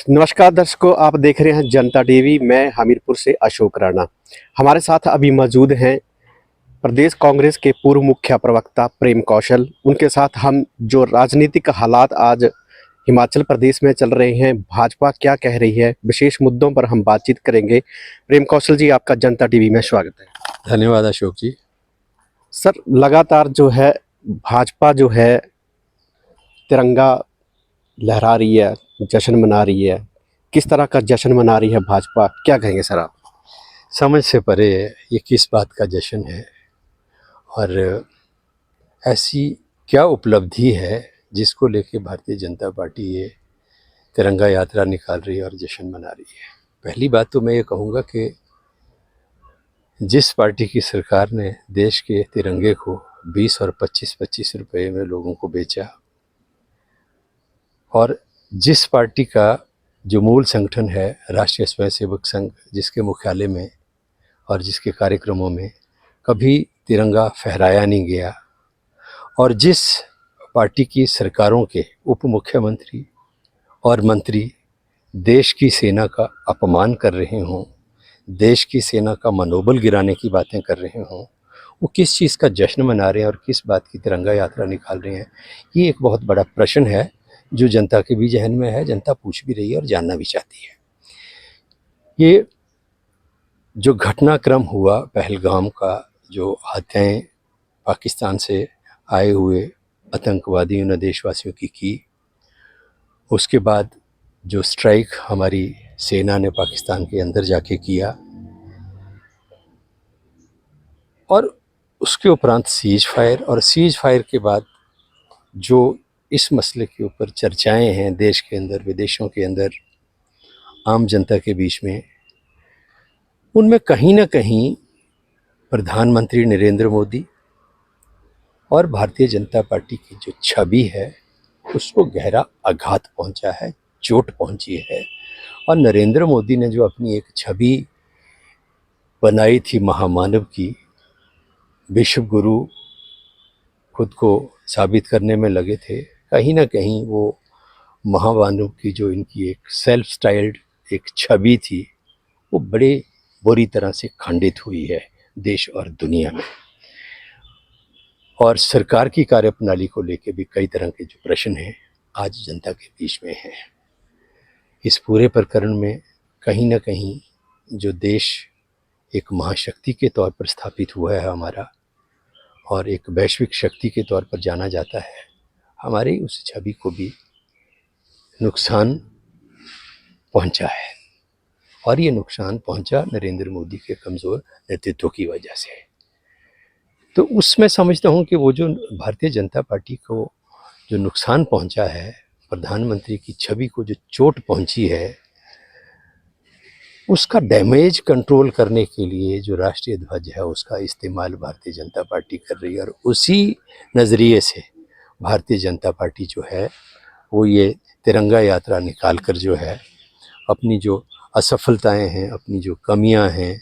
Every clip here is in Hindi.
नमस्कार दर्शकों, आप देख रहे हैं जनता टीवी। मैं हमीरपुर से अशोक राणा। हमारे साथ अभी मौजूद हैं प्रदेश कांग्रेस के पूर्व मुख्य प्रवक्ता प्रेम कौशल। उनके साथ हम जो राजनीतिक हालात आज हिमाचल प्रदेश में चल रहे हैं, भाजपा क्या कह रही है, विशेष मुद्दों पर हम बातचीत करेंगे। प्रेम कौशल जी, आपका जनता टीवी में स्वागत है। धन्यवाद अशोक जी। सर, लगातार जो है भाजपा जो है तिरंगा लहरा रही है, जश्न मना रही है। किस तरह का जश्न मना रही है भाजपा, क्या कहेंगे सर आप? समझ से परे है ये किस बात का जश्न है और ऐसी क्या उपलब्धि है जिसको लेके भारतीय जनता पार्टी ये तिरंगा यात्रा निकाल रही है और जश्न मना रही है। पहली बात तो मैं ये कहूँगा कि जिस पार्टी की सरकार ने देश के तिरंगे को 20 और 25-25 रुपए में लोगों को बेचा और जिस पार्टी का जो मूल संगठन है राष्ट्रीय स्वयंसेवक संघ, जिसके मुख्यालय में और जिसके कार्यक्रमों में कभी तिरंगा फहराया नहीं गया, और जिस पार्टी की सरकारों के उप मुख्यमंत्री और मंत्री देश की सेना का अपमान कर रहे हों, देश की सेना का मनोबल गिराने की बातें कर रहे हों, वो किस चीज़ का जश्न मना रहे हैं और किस बात की तिरंगा यात्रा निकाल रहे हैं, ये एक बहुत बड़ा प्रश्न है जो जनता के भी जहन में है। जनता पूछ भी रही है और जानना भी चाहती है। ये जो घटनाक्रम हुआ पहलगाम का, जो हत्याएं पाकिस्तान से आए हुए आतंकवादियों ने देशवासियों की, उसके बाद जो स्ट्राइक हमारी सेना ने पाकिस्तान के अंदर जाके किया, और उसके उपरांत सीज फायर, और सीज फायर के बाद जो इस मसले के ऊपर चर्चाएं हैं देश के अंदर विदेशों के अंदर आम जनता के बीच में, उनमें कहीं ना कहीं प्रधानमंत्री नरेंद्र मोदी और भारतीय जनता पार्टी की जो छवि है उसको गहरा आघात पहुंचा है, चोट पहुंची है। और नरेंद्र मोदी ने जो अपनी एक छवि बनाई थी महामानव की, विश्व गुरु खुद को साबित करने में लगे थे, कहीं ना कहीं वो महामानव की जो इनकी एक सेल्फ स्टाइल्ड एक छवि थी वो बड़े बुरी तरह से खंडित हुई है देश और दुनिया में। और सरकार की कार्यप्रणाली को लेकर भी कई तरह के जो प्रश्न हैं आज जनता के बीच में हैं। इस पूरे प्रकरण में कहीं ना कहीं जो देश एक महाशक्ति के तौर पर स्थापित हुआ है हमारा, और एक वैश्विक शक्ति के तौर पर जाना जाता है, हमारी उस छवि को भी नुकसान पहुंचा है। और ये नुकसान पहुंचा नरेंद्र मोदी के कमज़ोर नेतृत्व की वजह से। तो उसमें समझता हूं कि वो जो भारतीय जनता पार्टी को जो नुकसान पहुंचा है, प्रधानमंत्री की छवि को जो चोट पहुंची है, उसका डैमेज कंट्रोल करने के लिए जो राष्ट्रीय ध्वज है उसका इस्तेमाल भारतीय जनता पार्टी कर रही है। और उसी नज़रिए से भारतीय जनता पार्टी जो है वो ये तिरंगा यात्रा निकाल कर जो है अपनी जो असफलताएं हैं, अपनी जो कमियां हैं,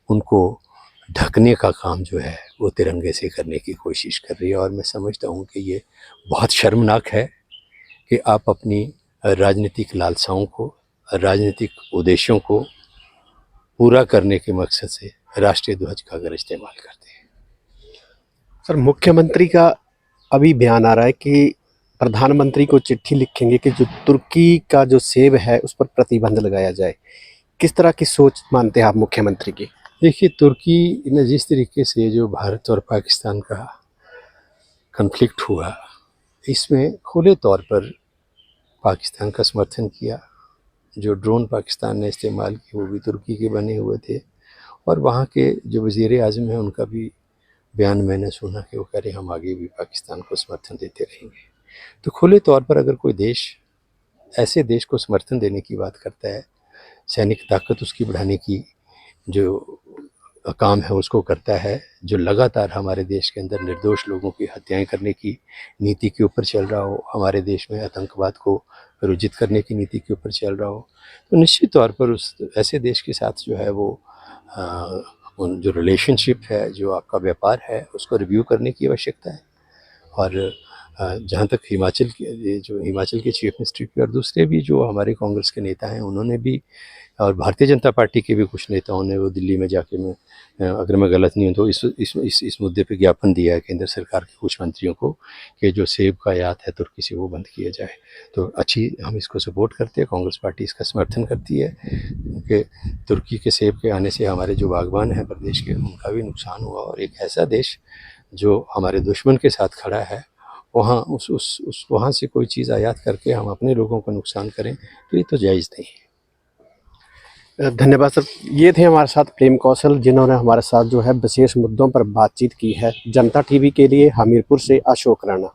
उनको ढकने का काम जो है वो तिरंगे से करने की कोशिश कर रही है। और मैं समझता हूँ कि ये बहुत शर्मनाक है कि आप अपनी राजनीतिक लालसाओं को, राजनीतिक उद्देश्यों को पूरा करने के मकसद से राष्ट्रीय ध्वज का अगर इस्तेमाल करते हैं। सर, मुख्यमंत्री का अभी बयान आ रहा है कि प्रधानमंत्री को चिट्ठी लिखेंगे कि जो तुर्की का जो सेब है उस पर प्रतिबंध लगाया जाए। किस तरह की सोच मानते हैं आप मुख्यमंत्री की? देखिए, तुर्की ने जिस तरीके से जो भारत और पाकिस्तान का कन्फ्लिक्ट हुआ, इसमें खुले तौर पर पाकिस्तान का समर्थन किया। जो ड्रोन पाकिस्तान ने इस्तेमाल किए वो भी तुर्की के बने हुए थे, और वहाँ के जो वज़ीर आज़म हैं उनका भी बयान मैंने सुना कि वो कह रहे हम आगे भी पाकिस्तान को समर्थन देते रहेंगे। तो खुले तौर पर अगर कोई देश ऐसे देश को समर्थन देने की बात करता है, सैनिक ताकत उसकी बढ़ाने की जो काम है उसको करता है, जो लगातार हमारे देश के अंदर निर्दोष लोगों की हत्याएं करने की नीति के ऊपर चल रहा हो, हमारे देश में आतंकवाद को विरोजित करने की नीति के ऊपर चल रहा हो, तो निश्चित तौर पर उस ऐसे देश के साथ जो है वो उन जो रिलेशनशिप है, जो आपका व्यापार है, उसको रिव्यू करने की आवश्यकता है। और जहाँ तक हिमाचल के, ये जो हिमाचल के चीफ मिनिस्टर की और दूसरे भी जो हमारे कांग्रेस के नेता हैं, उन्होंने भी, और भारतीय जनता पार्टी के भी कुछ नेताओं ने, वो दिल्ली में जाके, मैं अगर मैं गलत नहीं हूँ तो इस मुद्दे पे ज्ञापन दिया है केंद्र सरकार के कुछ मंत्रियों को कि जो सेब का आयात है तुर्की से वो बंद किया जाए। तो अच्छी, हम इसको सपोर्ट करते हैं, कांग्रेस पार्टी इसका समर्थन करती है, क्योंकि तुर्की के सेब के आने से हमारे जो बागवान हैं प्रदेश के, उनका भी नुकसान हुआ, और एक ऐसा देश जो हमारे दुश्मन के साथ खड़ा है, वहाँ उस वहाँ से कोई चीज़ आयात करके हम अपने लोगों को नुकसान करें, तो ये तो जायज़ नहीं है। धन्यवाद सर। ये थे हमारे साथ प्रेम कौशल, जिन्होंने हमारे साथ जो है विशेष मुद्दों पर बातचीत की है। जनता टीवी के लिए हमीरपुर से अशोक राणा।